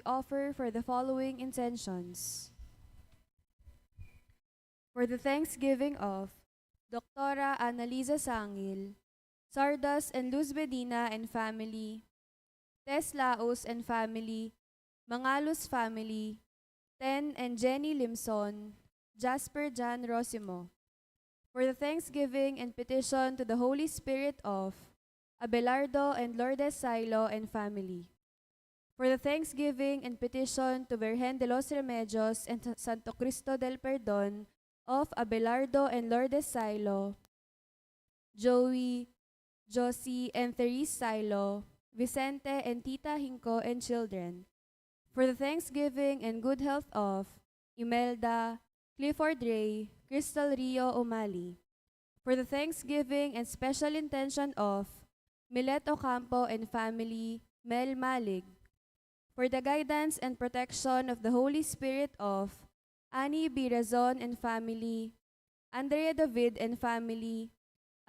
offer for the following intentions. For the thanksgiving of Doctora Annalisa Sangil, Sardas and Luz Bedina and family, Tess Laos and family, Mangalus family, Ten and Jenny Limson, Jasper Jan Rosimo. For the thanksgiving and petition to the Holy Spirit of Abelardo and Lourdes Silo and family. For the thanksgiving and petition to Virgen de los Remedios and Santo Cristo del Perdon of Abelardo and Lourdes Silo, Joey, Josie and Therese Silo, Vicente and Tita Hinco and children. For the thanksgiving and good health of Imelda, Clifford Ray, Crystal Rio O'Malley. For the thanksgiving and special intention of Milet Ocampo and family, Mel Malig. For the guidance and protection of the Holy Spirit of Annie B. Razon and family, Andrea David and family,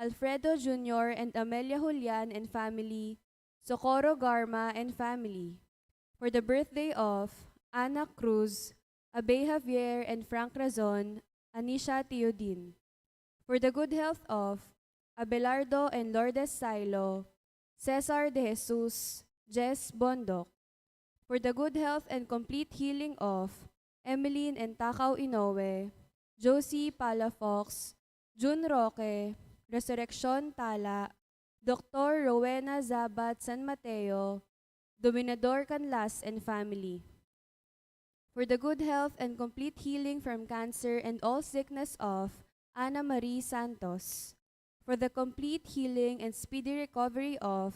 Alfredo Jr. and Amelia Julian and family, Socorro Garma and family. For the birthday of Ana Cruz, Abe Javier and Frank Razon, Anisha Teodin. For the good health of Abelardo and Lourdes Silo, Cesar de Jesus, Jess Bondok. For the good health and complete healing of Emeline and Takaw Inoue, Josie Palafox, June Roque, Resurrection Tala, Dr. Rowena Zabat San Mateo, Dominador Canlas and family. For the good health and complete healing from cancer and all sickness of Ana Marie Santos. For the complete healing and speedy recovery of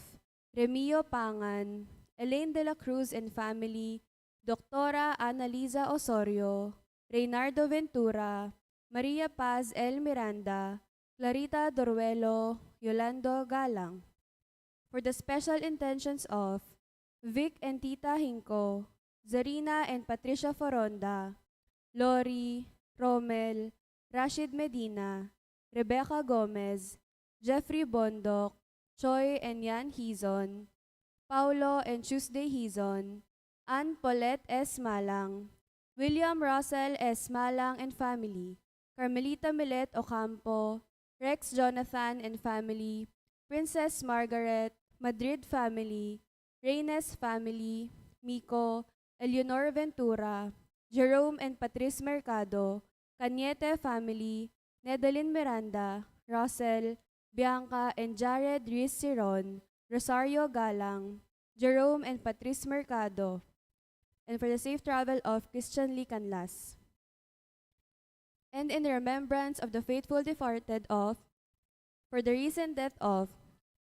Remio Pangan, Elaine de la Cruz and family, Doctora Annalisa Osorio, Reynardo Ventura, Maria Paz L. Miranda, Clarita Doruelo, Yolando Galang. For the special intentions of Vic and Tita Hinco, Zarina and Patricia Foronda, Lori, Romel, Rashid Medina, Rebecca Gomez, Jeffrey Bondok, Choi and Yan Hizon, Paulo and Tuesday Hizon, Ann Paulette S. Malang, William Russell S. Malang and family, Carmelita Milet Ocampo, Rex Jonathan and family, Princess Margaret, Madrid family, Reynes family, Miko, Eleanor Ventura, Jerome and Patrice Mercado, Cañete family, Nedalyn Miranda, Russell, Bianca and Jared Ruiz Siron, Rosario Galang, Jerome and Patrice Mercado, and for the safe travel of Christian Lee Canlas. And in remembrance of the faithful departed of, for the recent death of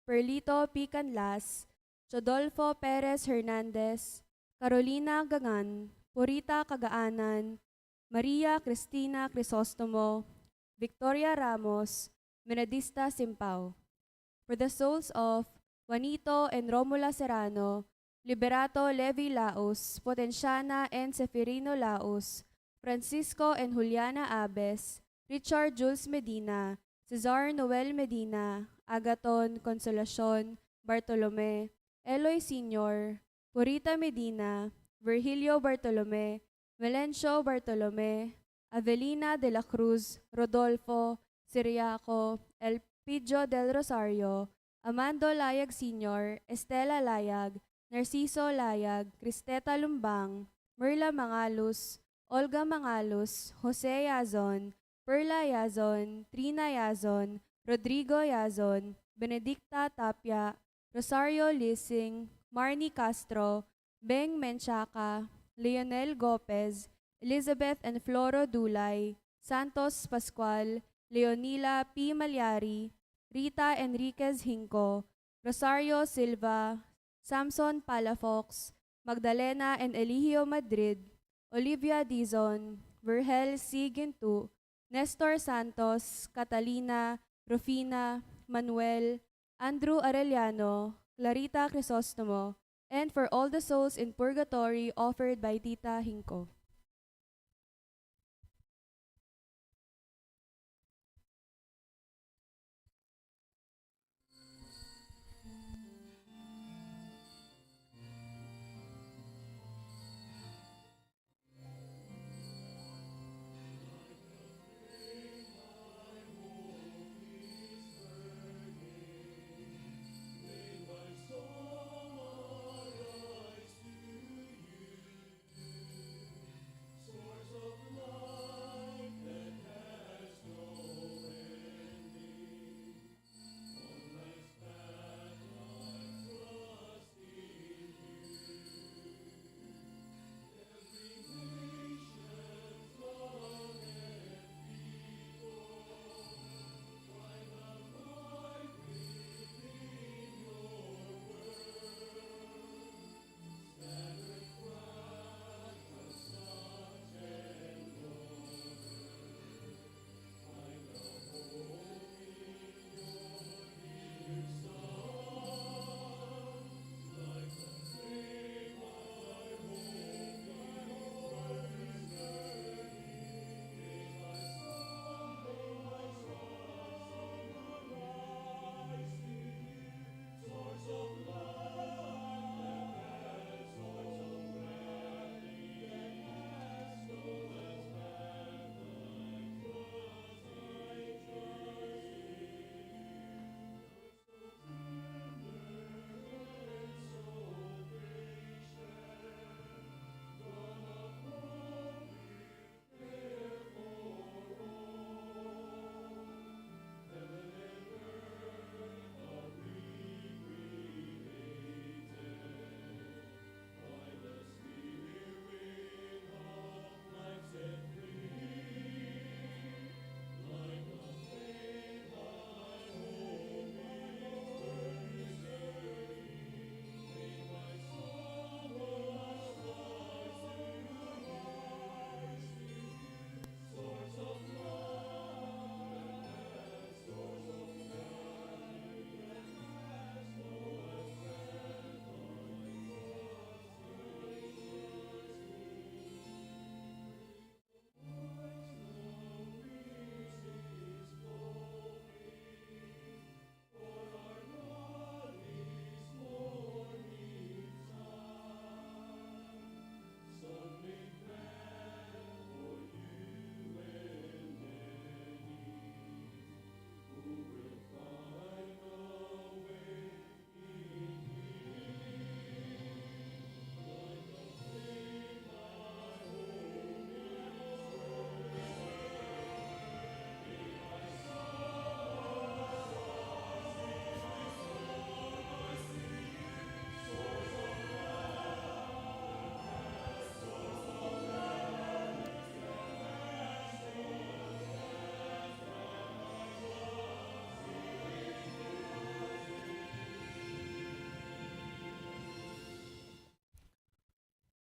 Perlito P. Canlas, Chodolfo Perez Hernandez, Carolina Gangan, Purita Kagaanan, Maria Cristina Crisostomo, Victoria Ramos, Menadista Simpao. For the souls of Juanito and Romula Serrano, Liberato Levi Laos, Potenciana and Seferino Laos, Francisco and Juliana Abes, Richard Jules Medina, Cesar Noel Medina, Agaton Consolacion, Bartolome, Eloy Sr., Purita Medina, Virgilio Bartolome, Melencio Bartolome, Avelina de la Cruz, Rodolfo, Siriaco, Elpidio del Rosario, Amando Layag Sr., Estela Layag, Narciso Layag, Cristeta Lumbang, Merla Mangalus, Olga Mangalus, Jose Yazon, Perla Yazon, Trina Yazon, Rodrigo Yazon, Benedicta Tapia, Rosario Lising, Marnie Castro, Beng Menchaca, Leonel Gopez, Elizabeth and Floro Dulay, Santos Pascual, Leonila P. Malyari, Rita Enriquez Hinco, Rosario Silva, Samson Palafox, Magdalena and Eligio Madrid, Olivia Dizon, Virgel C. Gintu, Nestor Santos, Catalina, Rufina, Manuel, Andrew Arellano, Clarita Crisostomo, and for all the souls in purgatory offered by Tita Hinco.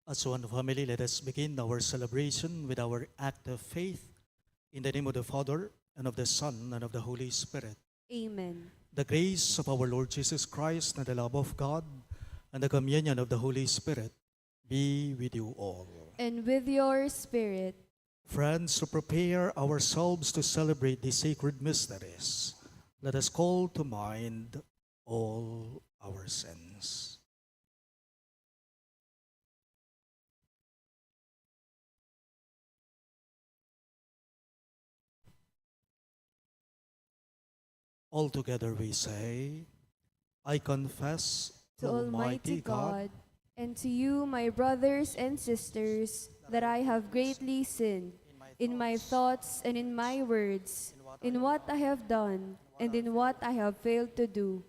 As one family, let us begin our celebration with our act of faith in the name of the Father, and of the Son, and of the Holy Spirit. Amen. The grace of our Lord Jesus Christ, and the love of God, and the communion of the Holy Spirit be with you all. And with your spirit. Friends, to prepare ourselves to celebrate these sacred mysteries, let us call to mind all our sins. All together we say, I confess To Almighty God, and to you, my brothers and sisters, that I have greatly sinned in my thoughts and in my words, in what I have done and in what I have failed to do.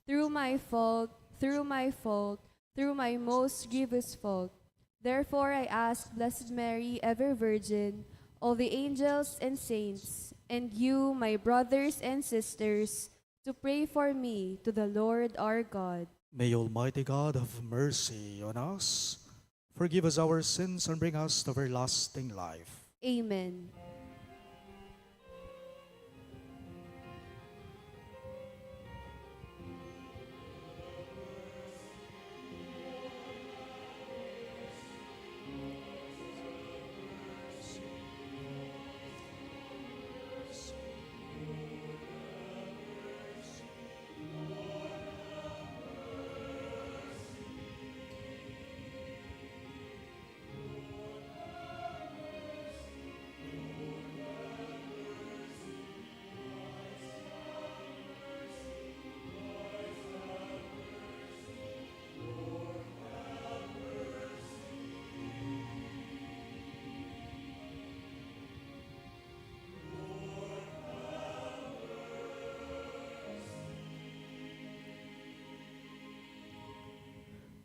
Through my fault, through my fault, through my most grievous fault. Therefore I ask Blessed Mary, ever Virgin, all the angels and saints, and you, my brothers and sisters, to pray for me to the Lord our God. May Almighty God have mercy on us, forgive us our sins, and bring us to everlasting life. Amen.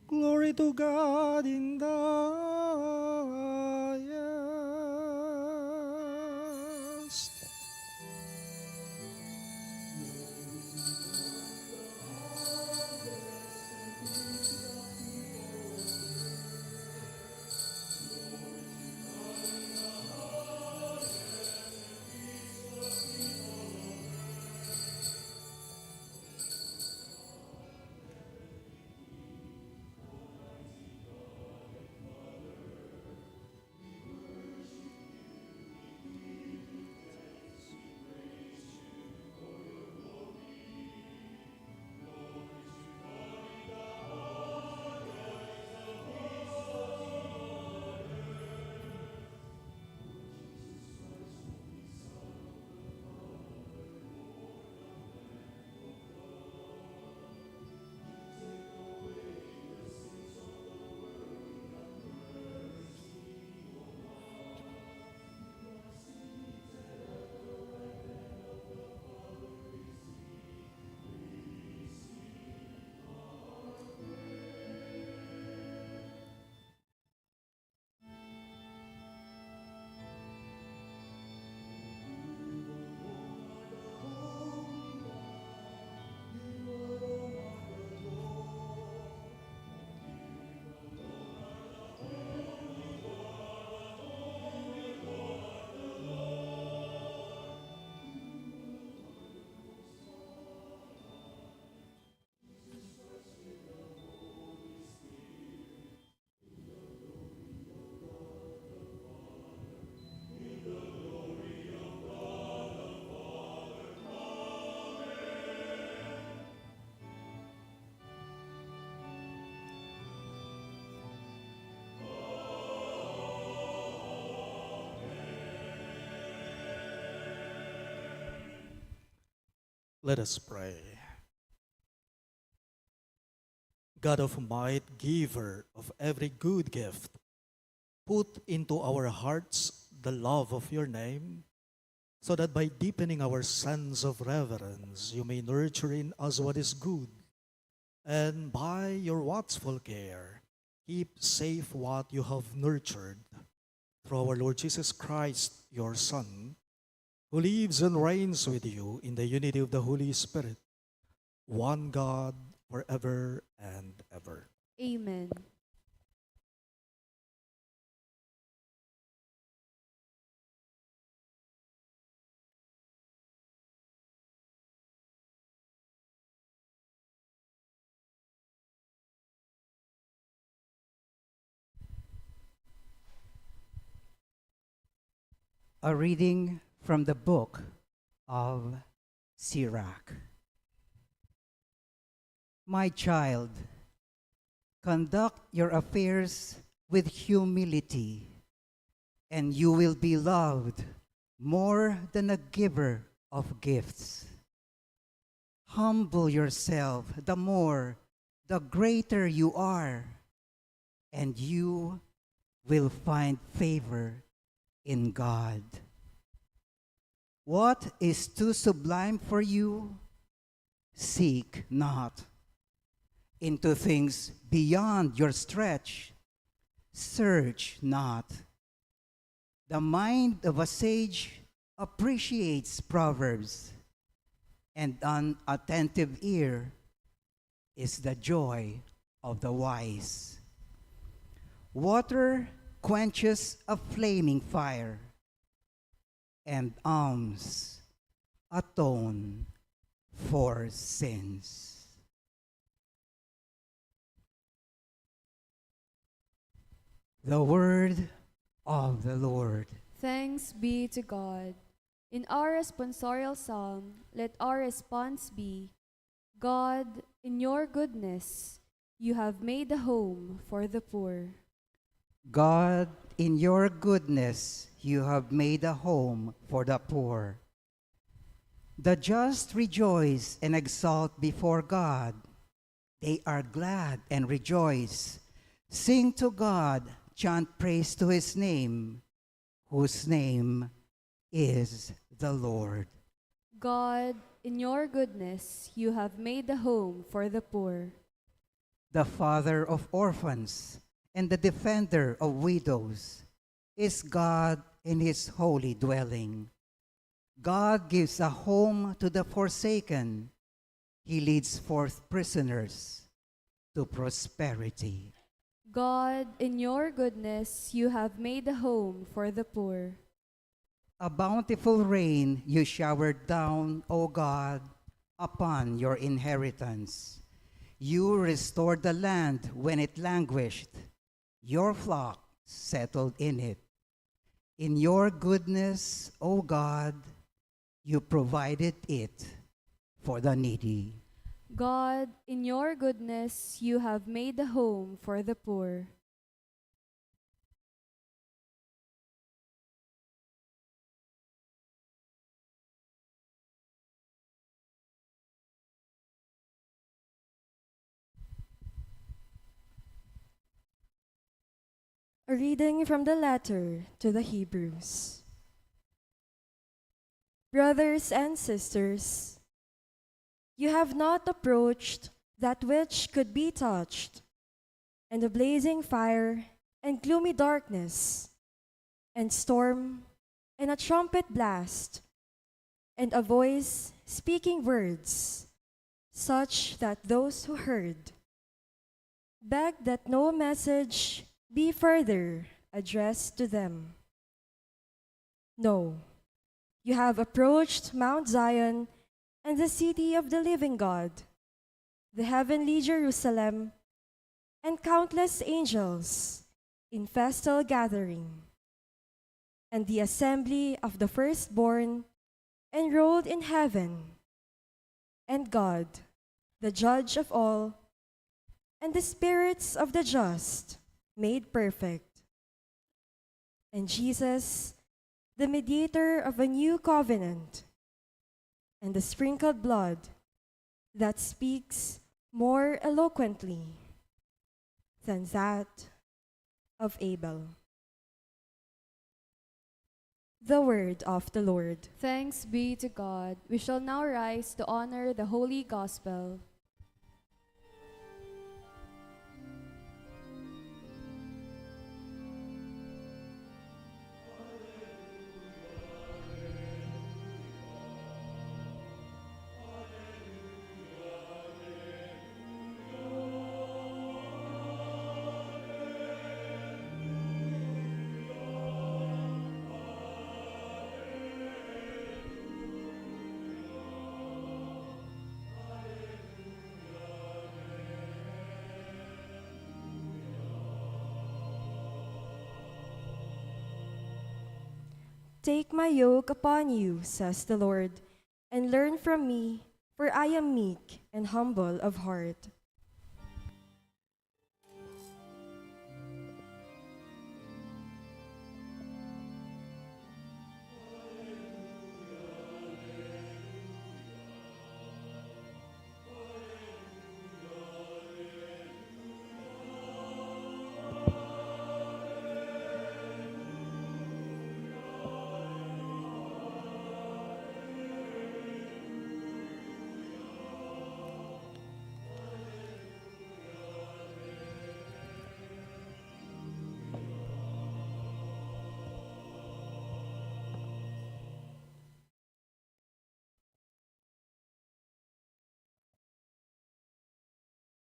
Glory to God in the highest. Let us pray. God of might, giver of every good gift, put into our hearts the love of your name, so that by deepening our sense of reverence, you may nurture in us what is good, and by your watchful care, keep safe what you have nurtured. Through our Lord Jesus Christ, your Son, who lives and reigns with you in the unity of the Holy Spirit, one God, forever and ever. Amen. A reading from the book of Sirach. My child, conduct your affairs with humility, and you will be loved more than a giver of gifts. Humble yourself, the more, the greater you are, and you will find favor in God. What is too sublime for you? Seek not. Into things beyond your stretch, search not. The mind of a sage appreciates proverbs, and an attentive ear is the joy of the wise. Water quenches a flaming fire, and alms atone for sins. The word of the Lord. Thanks be to God. In our responsorial psalm, let our response be, God, in your goodness, you have made a home for the poor. God, in your goodness, you have made a home for the poor. The just rejoice and exult before God. They are glad and rejoice. Sing to God, chant praise to his name, whose name is the Lord. God, in your goodness, you have made a home for the poor. The father of orphans and the defender of widows is God in his holy dwelling. God gives a home to the forsaken. He leads forth prisoners to prosperity. God, in your goodness, you have made a home for the poor. A bountiful rain you showered down, O God, upon your inheritance. You restored the land when it languished. Your flock settled in it. In your goodness, O God, you provided it for the needy. God, in your goodness, you have made a home for the poor. A reading from the letter to the Hebrews. Brothers and sisters, you have not approached that which could be touched, and the blazing fire and gloomy darkness, and storm and a trumpet blast, and a voice speaking words, such that those who heard begged that no message be further addressed to them. No, you have approached Mount Zion and the city of the living God, the heavenly Jerusalem, and countless angels in festal gathering, and the assembly of the firstborn enrolled in heaven, and God, the judge of all, and the spirits of the just made perfect, and Jesus, the mediator of a new covenant, and the sprinkled blood that speaks more eloquently than that of Abel. The word of the Lord. Thanks be to God. We shall now rise to honor the Holy Gospel. Take my yoke upon you, says the Lord, and learn from me, for I am meek and humble of heart.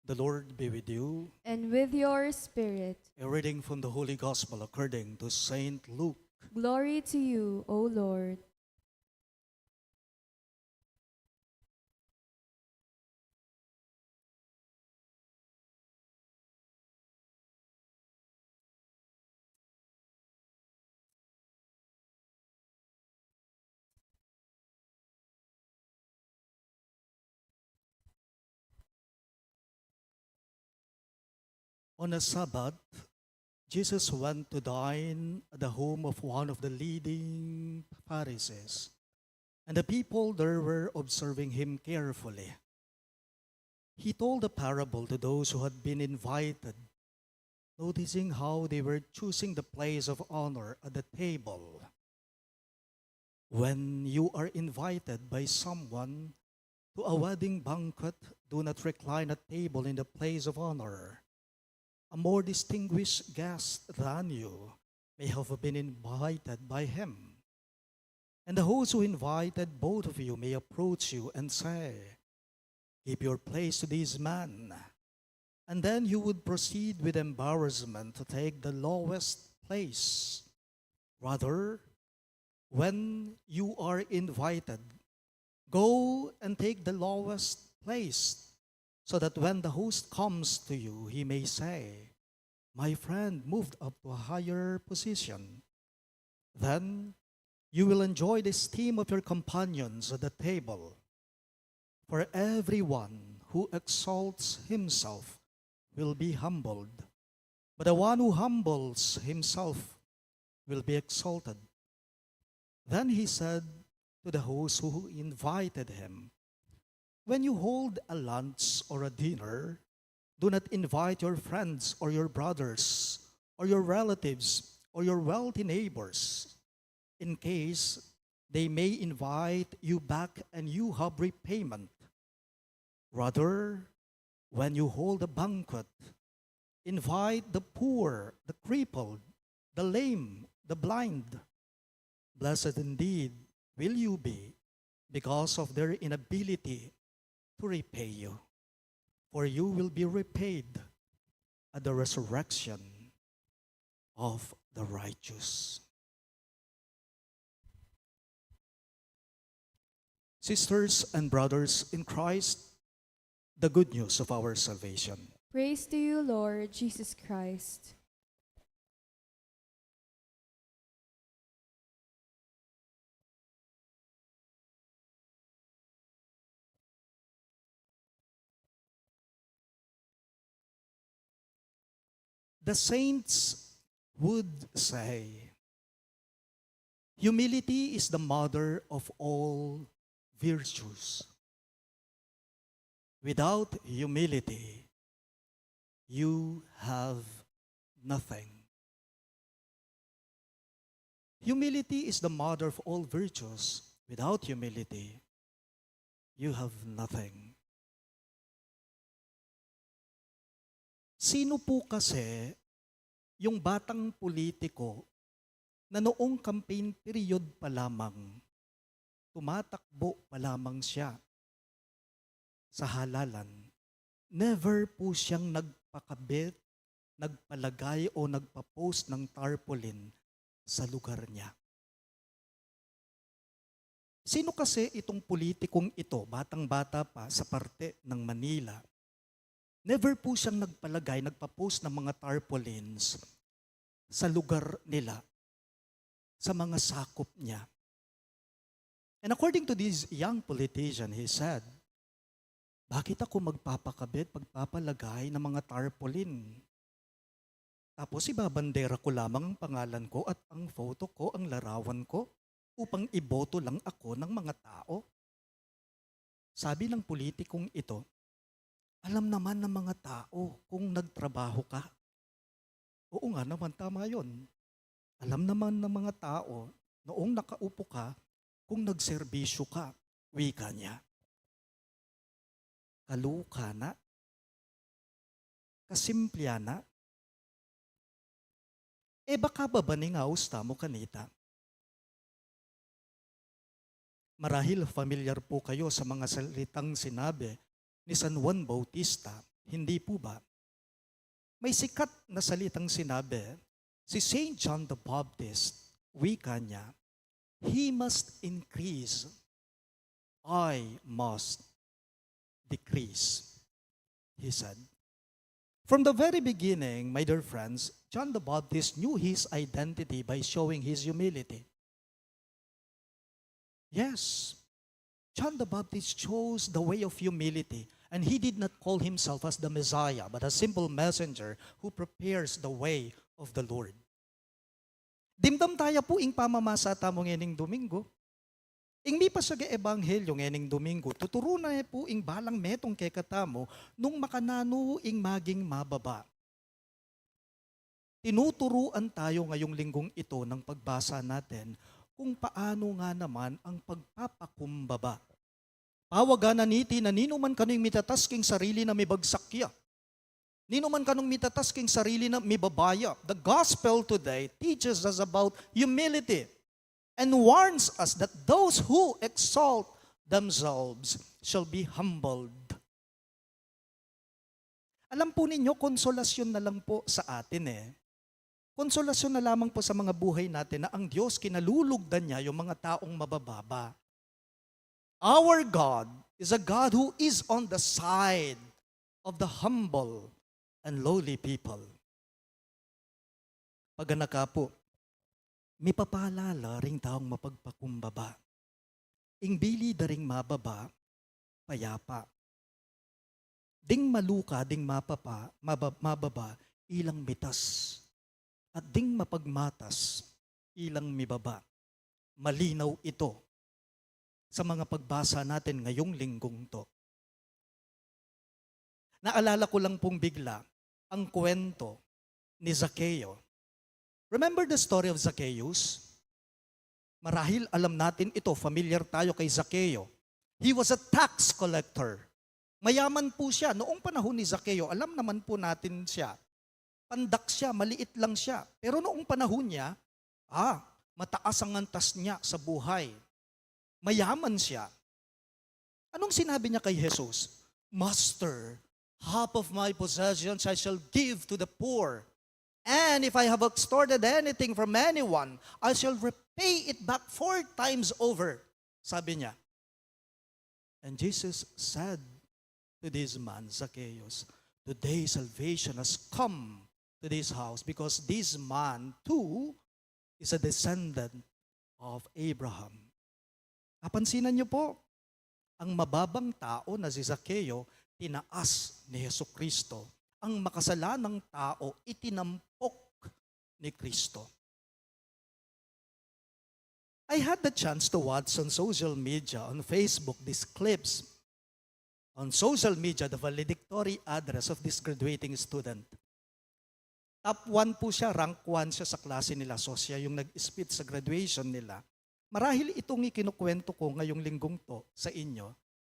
The Lord be with you. And with your spirit. A reading from the Holy Gospel according to Saint Luke. Glory to you, O Lord. On a Sabbath, Jesus went to dine at the home of one of the leading Pharisees, and the people there were observing him carefully. He told a parable to those who had been invited, noticing how they were choosing the place of honor at the table. When you are invited by someone to a wedding banquet, do not recline at table in the place of honor. A more distinguished guest than you may have been invited by him. And the host who invited both of you may approach you and say, "Give your place to this man." And then you would proceed with embarrassment to take the lowest place. Rather, when you are invited, go and take the lowest place, so that when the host comes to you, he may say, "My friend moved up to a higher position." Then you will enjoy the esteem of your companions at the table. For everyone who exalts himself will be humbled, but the one who humbles himself will be exalted. Then he said to the host who invited him, "When you hold a lunch or a dinner, do not invite your friends or your brothers or your relatives or your wealthy neighbors, in case they may invite you back and you have repayment. Rather, when you hold a banquet, invite the poor, the crippled, the lame, the blind. Blessed indeed will you be because of their inability to repay you, for you will be repaid at the resurrection of the righteous." Sisters and brothers in Christ, the good news of our salvation. Praise to you, Lord Jesus Christ. The saints would say, humility is the mother of all virtues. Without humility, you have nothing. Humility is the mother of all virtues. Without humility, you have nothing. Sino po kasi yung batang politiko na noong campaign period pa lamang, tumatakbo pa lamang siya sa halalan, never po siyang nagpakabit, nagpalagay o nagpapost ng tarpaulin sa lugar niya? Sino kasi itong politikong ito, batang-bata pa sa parte ng Manila, never po siyang nagpalagay, nagpapost ng mga tarpaulins sa lugar nila. sa mga sakop niya. And according to this young politician, he said, bakit ako magpapalagay ng mga tarpaulin? Tapos ibabandera ko lamang ang pangalan ko at ang photo ko, ang larawan ko, upang iboto lang ako ng mga tao. Sabi ng politikong ito, alam naman ng mga tao kung nagtrabaho ka. Oo nga naman, tama yun. Alam naman ng mga tao, noong nakaupo ka, kung nagserbisyo ka, wika niya. Kaluka na, kasimplya na, baka babaningaus tamo kanita. Marahil familiar po kayo sa mga salitang sinabi ni San Juan Bautista, hindi po ba? May sikat na salitang sinabi, si Saint John the Baptist, wika niya, he must increase, I must decrease, he said. From the very beginning, my dear friends, John the Baptist knew his identity by showing his humility. Yes, John the Baptist chose the way of humility, and he did not call himself as the Messiah, but a simple messenger who prepares the way of the Lord. Dimdam tayo po ing pamamasa tamo ngening Domingo. Ingmi pa sa ebanghelyo ngening Domingo, tuturo na po ing balang metong kay katamo nung makanano ing maging mababa. Tinuturuan tayo ngayong linggong ito ng pagbasa natin kung paano nga naman ang pagpapakumbaba. Pawagan na niti na nino man kanong mitatasking sarili na may bagsakya. Nino man kanong mitatasking sarili na may babaya. The gospel today teaches us about humility and warns us that those who exalt themselves shall be humbled. Alam po ninyo, konsolasyon na lang po sa atin Konsolasyon na lamang po sa mga buhay natin na ang Diyos kinalulugdan niya yung mga taong mabababa. Our God is a God who is on the side of the humble and lowly people. Paganaka po, may papalala ring taong mapagpakumbaba. Ingbili daring mababa, payapa. Ding maluka, ding mababa, ilang mitas. At ding mapagmatas, ilang mibaba. Malinaw ito sa mga pagbasa natin ngayong linggong to. Naalala ko lang pong bigla ang kwento ni Zaccheo. Remember the story of Zacchaeus? Marahil alam natin ito, familiar tayo kay Zaccheo. He was a tax collector. Mayaman po siya. Noong panahon ni Zaccheo, alam naman po natin siya. Pandak siya, maliit lang siya. Pero noong panahon niya, mataas ang antas niya sa buhay. Mayaman siya. Anong sinabi niya kay Jesus? Master, half of my possessions I shall give to the poor. And if I have extorted anything from anyone, I shall repay it back 4 times over. Sabi niya. And Jesus said to this man, Zacchaeus, today salvation has come to this house because this man too is a descendant of Abraham. Napansinan niyo po, ang mababang tao na si Zaccheo, tinaas ni Jesucristo. Ang makasalanang tao, itinampok ni Kristo. I had the chance to watch on social media, on Facebook, these clips. On social media, the valedictory address of this graduating student. Top 1 po siya, rank 1 siya sa klase nila. So siya yung nag-speech sa graduation nila. Marahil itong ikinukwento ko ngayong linggong to sa inyo,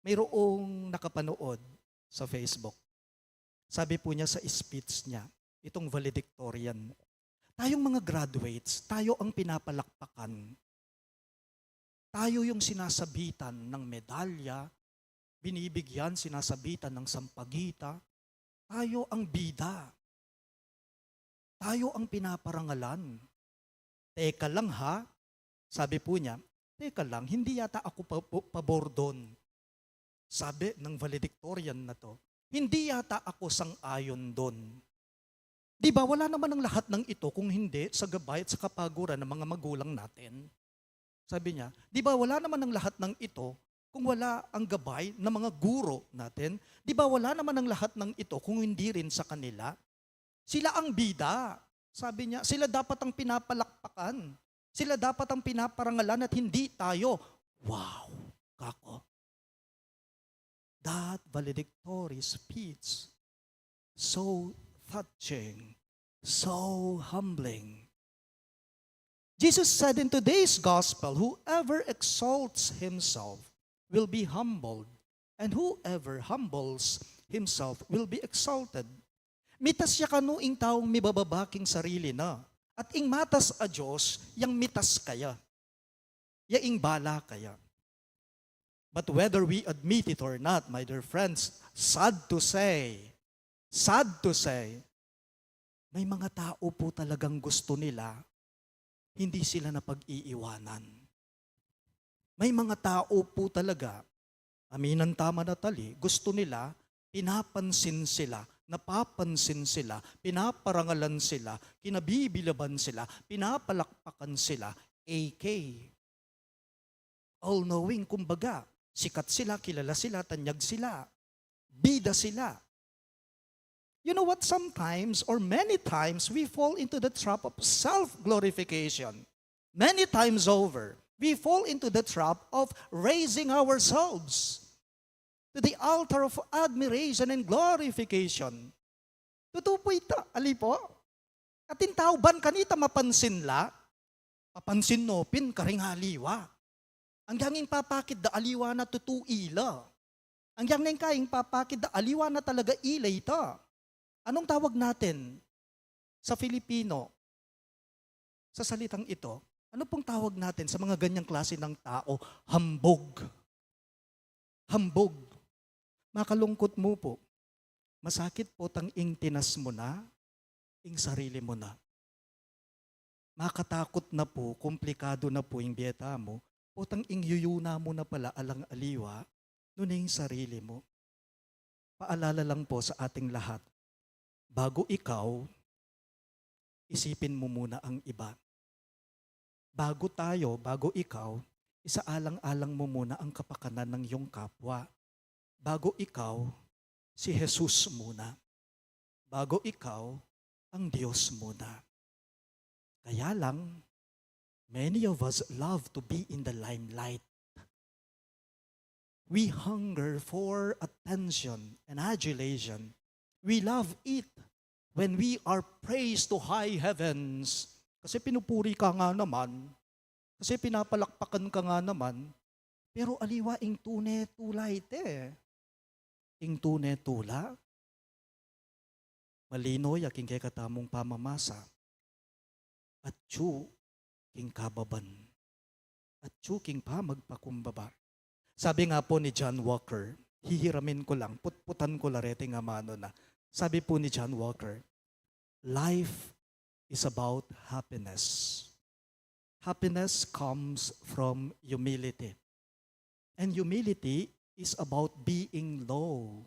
mayroong nakapanood sa Facebook. Sabi po niya sa speech niya, itong valedictorian, tayong mga graduates, tayo ang pinapalakpakan. Tayo yung sinasabitan ng medalya, binibigyan, sinasabitan ng sampagita. Tayo ang bida. Tayo ang pinaparangalan. Teka lang ha, sabi po niya, teka lang, hindi yata ako pabor doon. Sabi ng valedictorian na to, hindi yata ako sang-ayon doon. Di ba, wala naman ang lahat ng ito kung hindi sa gabay at sa kapaguran ng mga magulang natin. Sabi niya, di ba wala naman ang lahat ng ito kung wala ang gabay ng mga guro natin? Di ba wala naman ang lahat ng ito kung hindi rin sa kanila? Sila ang bida. Sabi niya, sila dapat ang pinapalakpakan. Sila dapat ang pinaparangalan at hindi tayo. Wow, kako. That valedictory speech, so touching, so humbling. Jesus said in today's gospel, whoever exalts himself will be humbled, and whoever humbles himself will be exalted. Mitas siya kanu ing taong mibababaking sarili na, at ing matas a Diyos, yang mitas kaya, yaing bala kaya. But whether we admit it or not, my dear friends, sad to say, may mga tao po talagang gusto nila, hindi sila napag-iiwanan. May mga tao po talaga, aminan tama na tali, gusto nila, pinapansin sila, napapansin sila, pinaparangalan sila, kinabibilaban sila, pinapalakpakan sila, AK. All-knowing, kumbaga, sikat sila, kilala sila, tanyag sila, bida sila. You know what, sometimes or many times we fall into the trap of self-glorification. Many times over, we fall into the trap of raising ourselves to the altar of admiration and glorification. Totoo po ito, ali po. Katintauban kanita mapansin la, papansin nopin karing haliwa. Ang yanging papakit da aliwa na tutuila. Ang yanging kaing papakit da aliwa na talaga ilay ita. Anong tawag natin sa Filipino sa salitang ito? Ano pong tawag natin sa mga ganyang klase ng tao? Hambog. Hambog. Makalungkot mo po. Masakit po tang ing tinas mo na, ing sarili mo na. Makatakot na po, komplikado na po ing biyeta mo, putang ing yuyuna mo na pala alang aliwa, nun ing sarili mo. Paalala lang po sa ating lahat, bago ikaw, isipin mo muna ang iba. Bago tayo, bago ikaw, isaalang-alang mo muna ang kapakanan ng iyong kapwa. Bago ikaw, si Jesus muna. Bago ikaw, ang Diyos muna. Kaya lang, many of us love to be in the limelight. We hunger for attention and adulation. We love it when we are praised to high heavens. Kasi pinupuri ka nga naman. Kasi pinapalakpakan ka nga naman. Pero aliwa ing tune tulay te. Ing tune tula. Malinoy aking kay katamong pamamasa. At tsu king kababan. At tsu king pa magpakumbaba. Sabi nga po ni John Walker, hihiramin ko lang, putputan ko larete nga mano na. Sabi po ni John Walker, life is about happiness. Happiness comes from humility. And humility is about being low.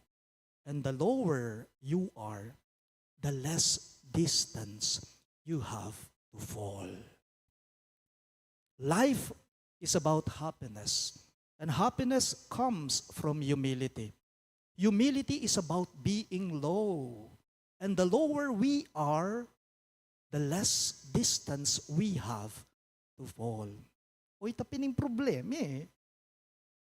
And the lower you are, the less distance you have to fall. Life is about happiness. And happiness comes from humility. Humility is about being low. And the lower we are, the less distance we have to fall. O itapining problema eh.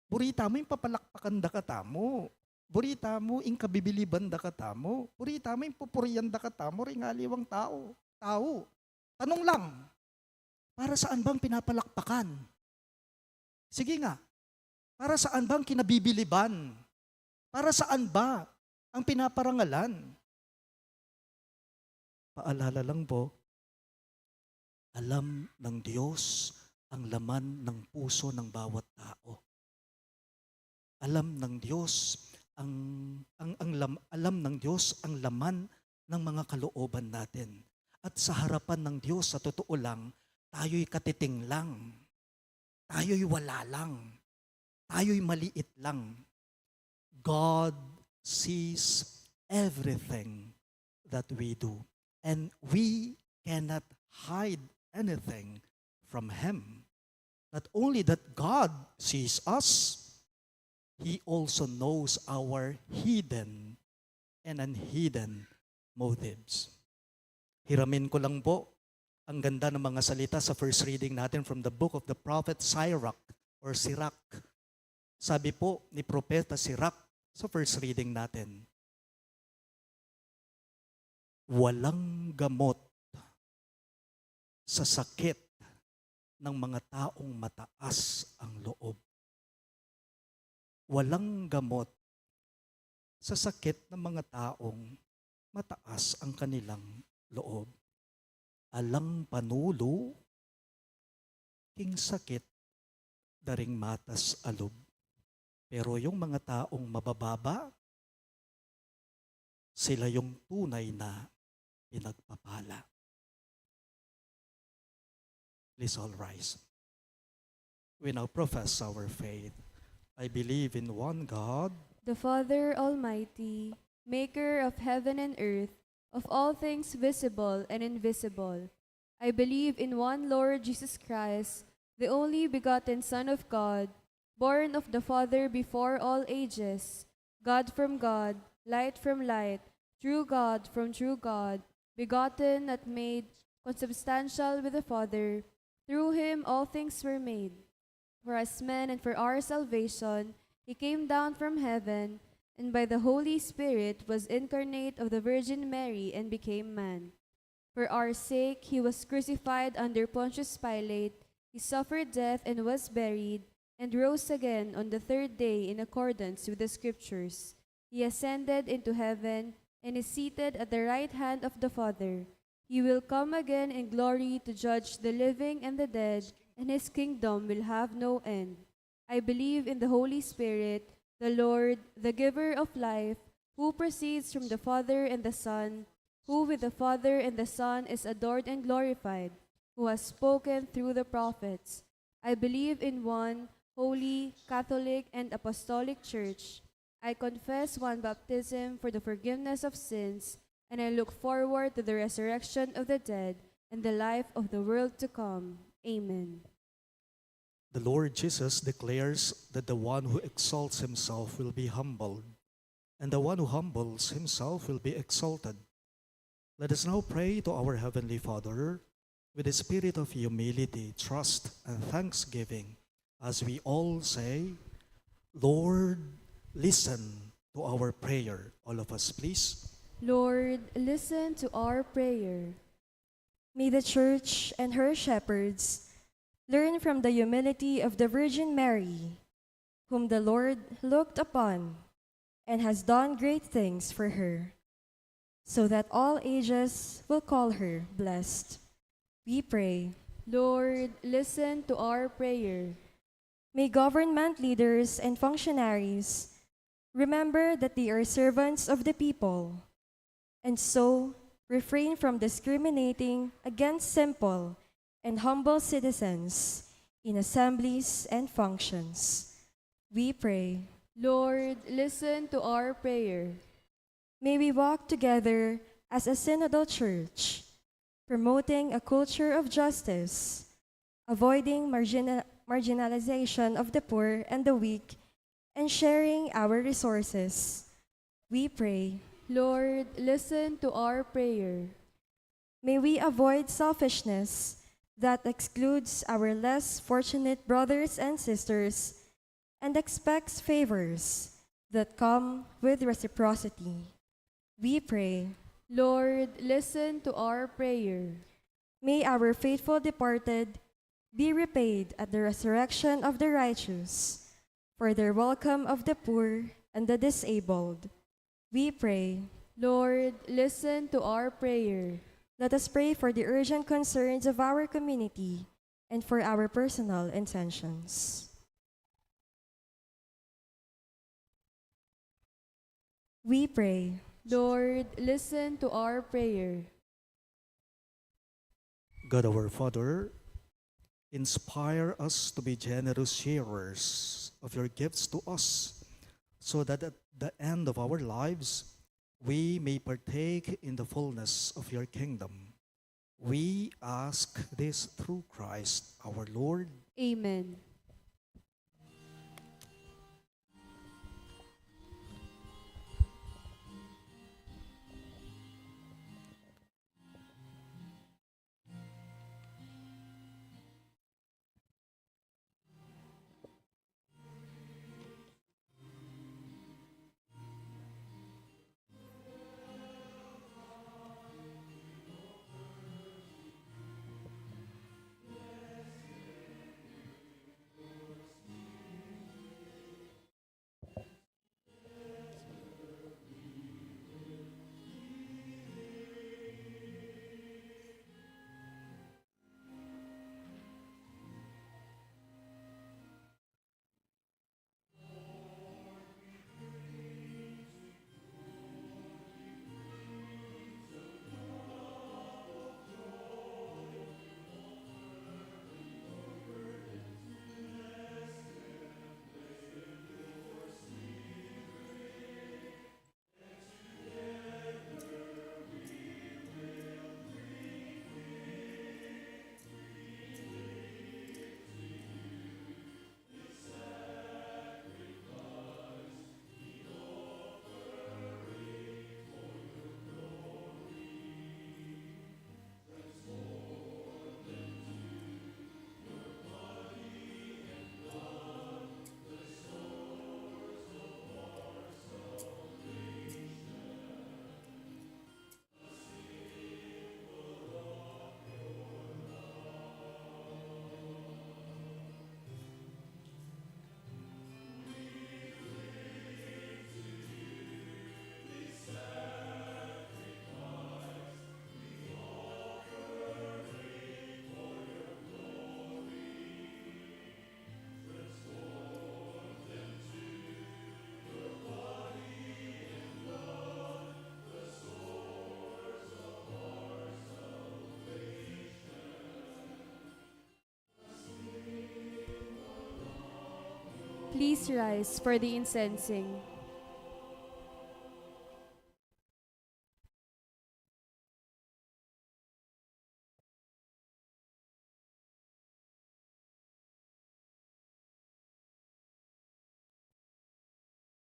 Burita mo yung papalakpakan da katamo. Burita mo yung kabibiliban da katamo. Burita mo yung pupuriyan da katamo. Ringaliwang tao. Tanong lang, para saan bang pinapalakpakan? Sige nga, para saan bang kinabibiliban? Para saan ba ang pinaparangalan? Paalala lang po, alam ng Diyos ang laman ng puso ng bawat tao. Alam ng Diyos alam ng Diyos ang laman ng mga kalooban natin. At sa harapan ng Diyos, sa totoo lang, tayo'y katiting lang. Tayo'y wala lang. Tayo'y maliit lang. God sees everything that we do. and we cannot hide anything from Him. Not only that God sees us, He also knows our hidden and unhidden motives. Hiramin ko lang po ang ganda ng mga salita sa first reading natin from the book of the prophet Sirach or Sirach. Sabi po ni Propeta Sirach sa first reading natin, walang gamot sa sakit ng mga taong mataas ang loob. Walang gamot sa sakit ng mga taong mataas ang kanilang loob. Alang panulo, king sakit, daring matas alob. Pero yung mga taong mabababa, sila yung tunay na pinagpapala. Please all rise. We now profess our faith. I believe in one God, the Father Almighty, maker of heaven and earth, of all things visible and invisible. I believe in one Lord Jesus Christ, the only begotten Son of God, born of the Father before all ages, God from God, light from light, true God from true God, begotten, not made, consubstantial with the Father. Through Him all things were made. For us men and for our salvation, He came down from heaven, and by the Holy Spirit was incarnate of the Virgin Mary and became man. For our sake He was crucified under Pontius Pilate. He suffered death and was buried, and rose again on the third day in accordance with the Scriptures. He ascended into heaven and is seated at the right hand of the Father. He will come again in glory to judge the living and the dead, and His kingdom will have no end. I believe in the Holy Spirit, the Lord, the giver of life, who proceeds from the Father and the Son, who with the Father and the Son is adored and glorified, who has spoken through the prophets. I believe in one holy, Catholic, and Apostolic Church. I confess one baptism for the forgiveness of sins, and I look forward to the resurrection of the dead and the life of the world to come. Amen. the Lord Jesus declares that the one who exalts himself will be humbled, and the one who humbles himself will be exalted. Let us now pray to our Heavenly Father with a spirit of humility, trust, and thanksgiving as we all say, Lord, listen to our prayer. All of us, please. Lord, listen to our prayer. May the Church and her shepherds learn from the humility of the Virgin Mary, whom the Lord looked upon and has done great things for her, so that all ages will call her blessed. We pray. Lord, listen to our prayer. May government leaders and functionaries remember that they are servants of the people, and so refrain from discriminating against simple and humble citizens in assemblies and functions. We pray. Lord, listen to our prayer. May we walk together as a synodal church, promoting a culture of justice, avoiding marginalization of the poor and the weak, and sharing our resources. We pray. Lord, listen to our prayer. May we avoid selfishness that excludes our less fortunate brothers and sisters and expects favors that come with reciprocity. We pray. Lord, listen to our prayer. May our faithful departed be repaid at the resurrection of the righteous for their welcome of the poor and the disabled. We pray. Lord, listen to our prayer. Let us pray for the urgent concerns of our community and for our personal intentions. We pray. Lord, listen to our prayer. God our Father, inspire us to be generous sharers of your gifts to us, so that at the end of our lives, we may partake in the fullness of your kingdom. We ask this through Christ our Lord. Amen. Please rise for the incensing.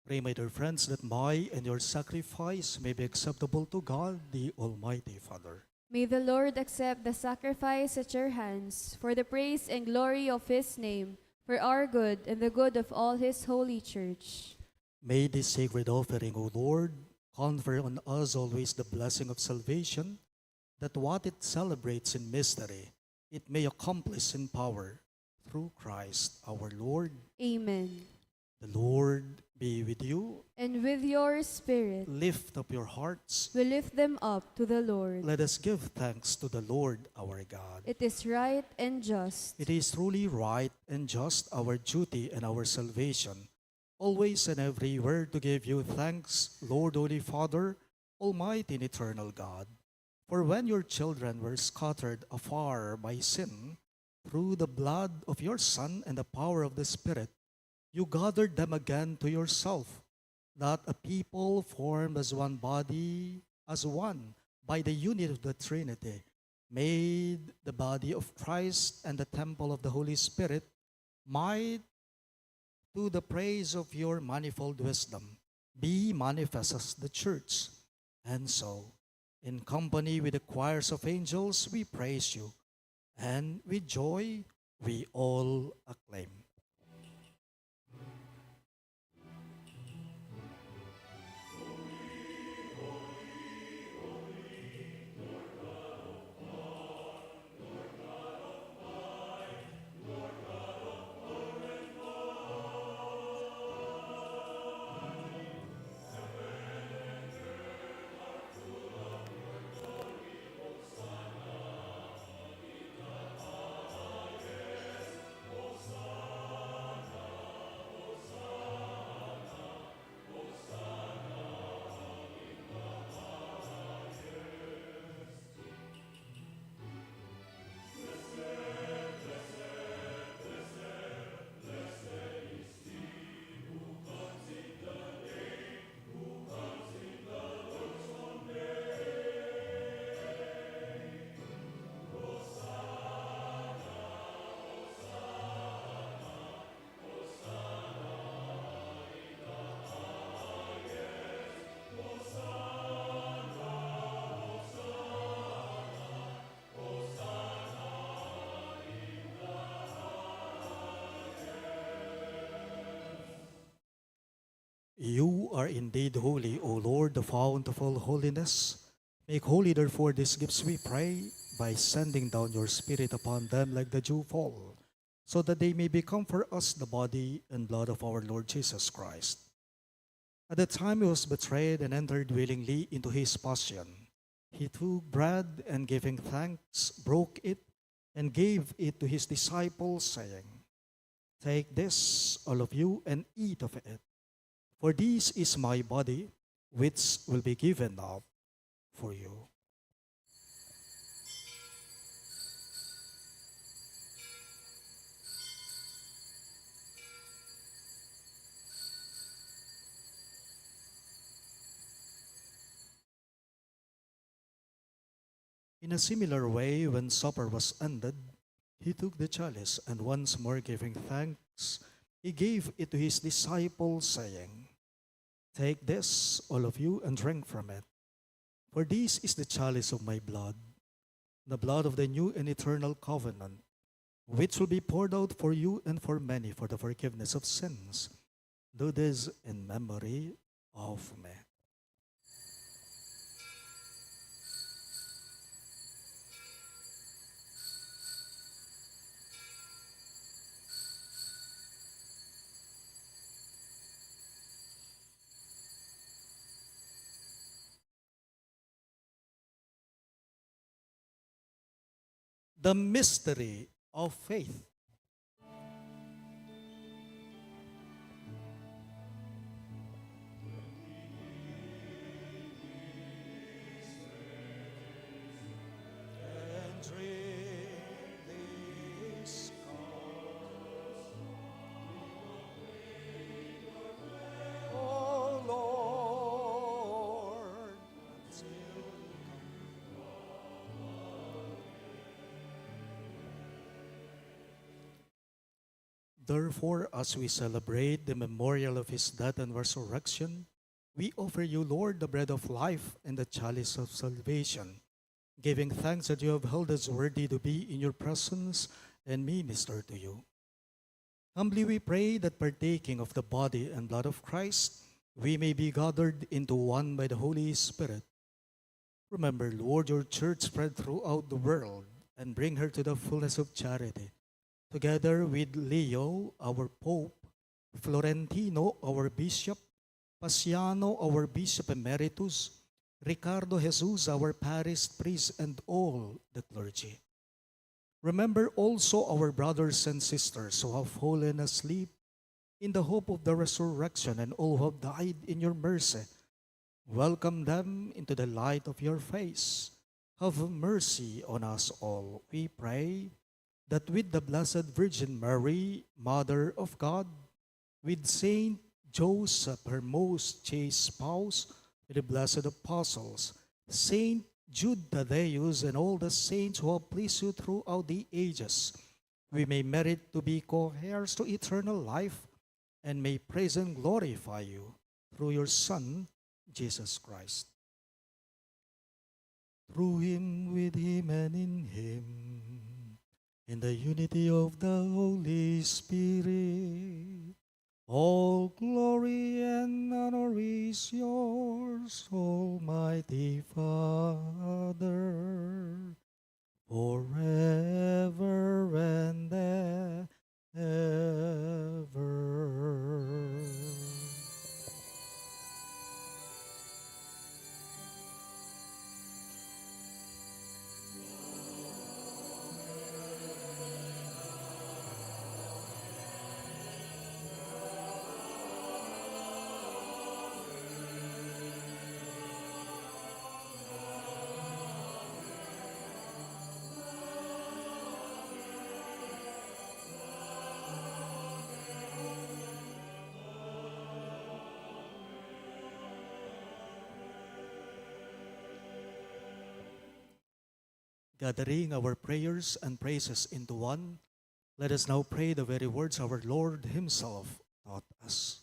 Pray, my dear friends, that my and your sacrifice may be acceptable to God, the Almighty Father. May the Lord accept the sacrifice at your hands for the praise and glory of his name, for our good and the good of all his holy church. May this sacred offering, O Lord, confer on us always the blessing of salvation, that what it celebrates in mystery, it may accomplish in power, through Christ our Lord. Amen. The Lord be with you. And with your spirit, Lift up your hearts. we lift them up to the Lord. Let us give thanks to the Lord our God. It is right and just. It is truly right and just, our duty and our salvation, always and everywhere to give you thanks, Lord, Holy Father, Almighty and eternal God. For when your children were scattered afar by sin, through the blood of your Son and the power of the Spirit, you gathered them again to yourself, that a people formed as one body, as one, by the unity of the Trinity, made the body of Christ and the temple of the Holy Spirit, might, to the praise of your manifold wisdom, be manifest as the church. And so, in company with the choirs of angels, we praise you, and with joy we all acclaim. You are indeed holy, O Lord, the fount of all holiness. Make holy, therefore, these gifts, we pray, by sending down your Spirit upon them like the dewfall, so that they may become for us the body and blood of our Lord Jesus Christ. At the time he was betrayed and entered willingly into his passion, he took bread and giving thanks, broke it, and gave it to his disciples, saying, "Take this, all of you, and eat of it. For this is my body, which will be given up for you." In a similar way, when supper was ended, he took the chalice, and once more giving thanks, he gave it to his disciples, saying, "Take this, all of you, and drink from it. For this is the chalice of my blood, the blood of the new and eternal covenant, which will be poured out for you and for many for the forgiveness of sins. Do this in memory of me." The mystery of faith. And drink this cup, O Lord, until Therefore, as we celebrate the memorial of his death and resurrection, we offer you, Lord, the bread of life and the chalice of salvation, giving thanks that you have held us worthy to be in your presence and minister to you. Humbly we pray that partaking of the body and blood of Christ, we may be gathered into one by the Holy Spirit. Remember, Lord, your church spread throughout the world and bring her to the fullness of charity. Together with Leo, our Pope, Florentino, our Bishop, Pasiano, our Bishop Emeritus, Ricardo Jesus, our Parish priest, and all the clergy. Remember also our brothers and sisters who have fallen asleep in the hope of the resurrection, and all who have died in your mercy. Welcome them into the light of your face. Have mercy on us all, we pray, that with the Blessed Virgin Mary, Mother of God, with Saint Joseph, her most chaste spouse, with the blessed apostles, Saint Jude, Thaddeus, and all the saints who have pleased you throughout the ages, we may merit to be co-heirs to eternal life, and may praise and glorify you through your Son, Jesus Christ. Through him, with him, and in him, in the unity of the Holy Spirit, all glory and honor is yours, Almighty Father, forever and ever. Gathering our prayers and praises into one, let us now pray the very words our Lord himself taught us.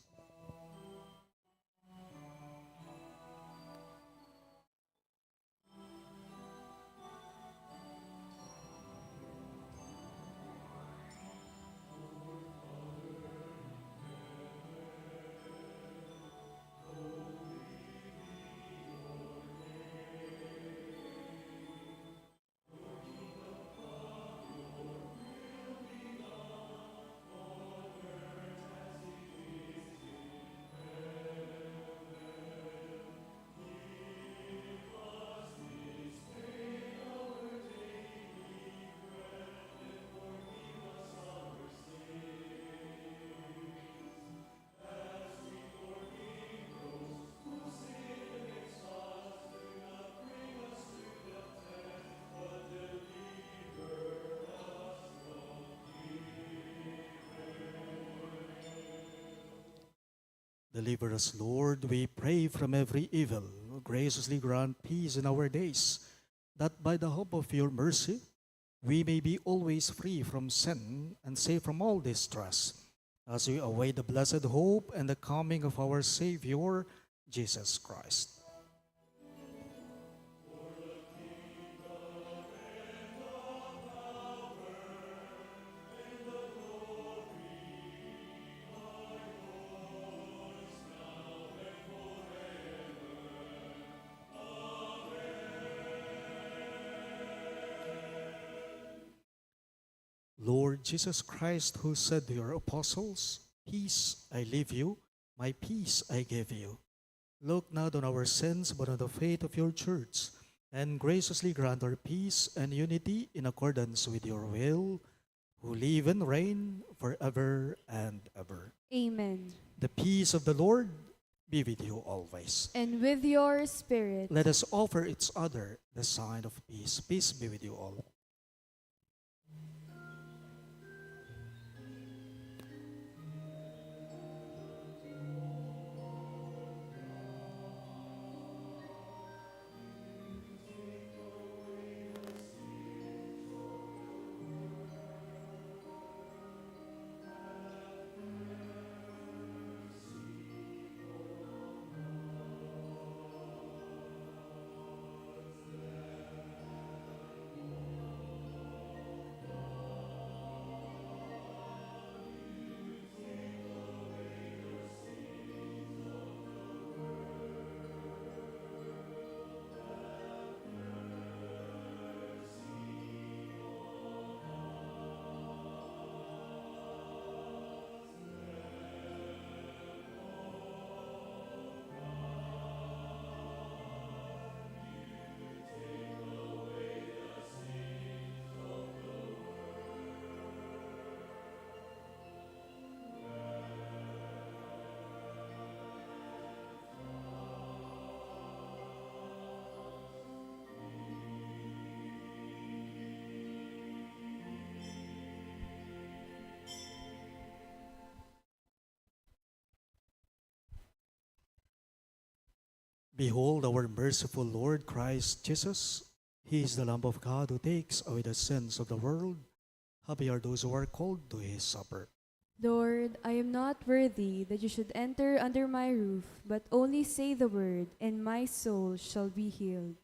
Deliver us, Lord, we pray, from every evil. Graciously grant peace in our days, that by the hope of your mercy, we may be always free from sin and safe from all distress, as we await the blessed hope and the coming of our Savior, Jesus Christ. Lord Jesus Christ, who said to your apostles, "Peace I leave you, my peace I give you," look not on our sins, but on the faith of your church, and graciously grant her peace and unity in accordance with your will, who live and reign forever and ever. Amen. The peace of the Lord be with you always. And with your spirit. Let us offer each other the sign of peace. Peace be with you all. Behold our merciful Lord Christ Jesus. He is the Lamb of God who takes away the sins of the world. Happy are those who are called to his supper. Lord, I am not worthy that you should enter under my roof, but only say the word, and my soul shall be healed.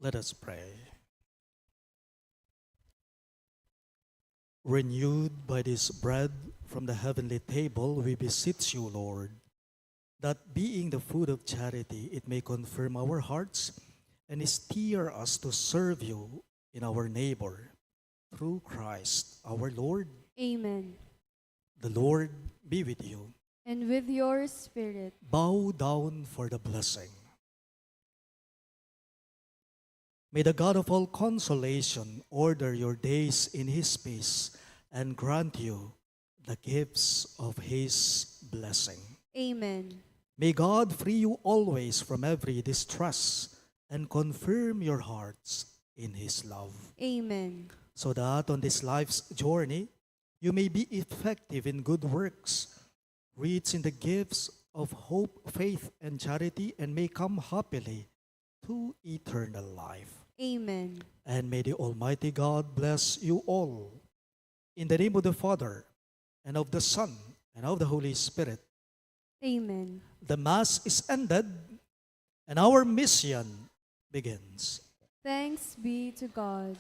Let us pray. Renewed by this bread from the heavenly table, we beseech you, Lord, that being the food of charity, it may confirm our hearts and steer us to serve you in our neighbor. Through Christ our Lord. Amen. The Lord be with you. And with your spirit. Bow down for the blessing. May the God of all consolation order your days in his peace and grant you the gifts of his blessing. Amen. May God free you always from every distress and confirm your hearts in his love, Amen. so that on this life's journey you may be effective in good works, rich in the gifts of hope, faith, and charity, and may come happily to eternal life. Amen. And may the Almighty God bless you all. In the name of the Father, and of the Son, and of the Holy Spirit. Amen. The Mass is ended, and our mission begins. Thanks be to God.